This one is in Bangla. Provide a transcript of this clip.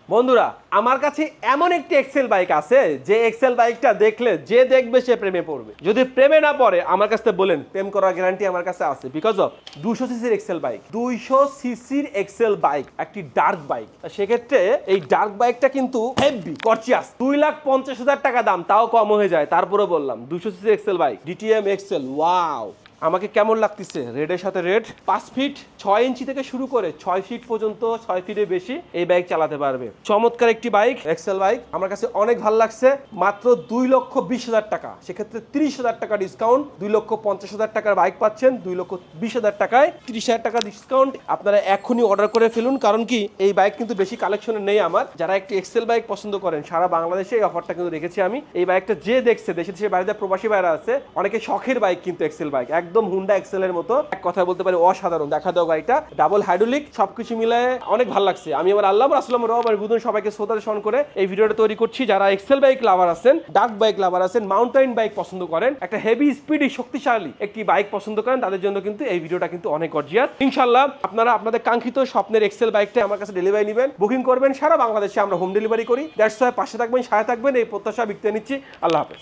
বন্ধুরা আমার কাছে এমন একটি এক্সেল বাইক আছে যে এক্সেল বাইকটা দেখলে যে দেখবে সে প্রেমে পড়বে। যদি প্রেমে না পড়ে আমার কাছে বলেন, প্রেম করার গ্যারান্টি আমার কাছে আছে। বিকজ অফ 200 সিসির এক্সেল বাইক, 200 সিসির এক্সেল বাইক, একটি ডার্ক বাইক। সেক্ষেত্রে এই ডার্ক বাইকটা কিন্তু হেভি গর্জিয়াস, 2,50,000 টাকা দাম, তাও কম হয়ে যায়। তারপরে বললাম 200 সিসির excel bike, DTM excel. Wow, আমাকে কেমন লাগতেছে? রেডের সাথে রেড, 5 ফিট 6 ইঞ্চি থেকে শুরু করে 6 ফিট পর্যন্ত, 6 ফিটের বেশি এই বাইক চালাতে পারবে। চমৎকার একটি বাইক, এক্সেল বাইক, আমার কাছে অনেক ভালো লাগছে। মাত্র 2,20,000 টাকা, সেক্ষেত্রে 30,000 টাকা ডিসকাউন্ট, 2,50,000 টাকার বাইক পাচ্ছেন 2,20,000 টাকায় 30,000 টাকা ডিসকাউন্ট। আপনারা এখনই অর্ডার করে ফেলুন, কারণ কি এই বাইক কিন্তু বেশি কালেকশনে নেই আমার। যারা একটি এক্সেল বাইক পছন্দ করেন সারা বাংলাদেশে এই অফারটা কিন্তু রেখেছি আমি। এই বাইকটা যে দেখছে, দেশে দেশে বাইরে প্রবাসী বাইরে আছে, অনেকে শখের বাইক কিন্তু এক্সেল বাইক, একদম হুন্ডা এক্সেলের মতো। এক কথা বলতে পারি অসাধারণ। দেখা দাও গাড়িটা, ডাবল হাইড্রোলিক, সবকিছু মিলায়ে অনেক ভালো লাগছে। আমি আমার আল্লাহ আসসালাম রব আর বুধন সবাইকে শ্রদ্ধা স্মরণ করে এই ভিডিওটা তৈরি করছি। যারা এক্সেল বাইক লাভার আছেন, ডার্ক বাইক লাভার আছেন, মাউন্টেন বাইক পছন্দ করেন, একটা হেভি স্পিডি শক্তিশালী একটি বাইক পছন্দ করেন, তাদের জন্য কিন্তু এই ভিডিওটা কিন্তু অনেক গর্জিয়াস। ইনশাআল্লাহ আপনারা আপনাদের কাঙ্ক্ষিত স্বপ্নের এক্সেল বাইকটা আমার কাছে ডেলিভারি নেবেন, বুকিং করবেন। সারা বাংলাদেশে আমরা হোম ডেলিভারি করি। দ্যাটস ওয়াই পাশে থাকবেন, সাথে থাকবেন, এই প্রত্যাশা ব্যক্তি নিচ্ছি। আল্লাহ হাফেজ।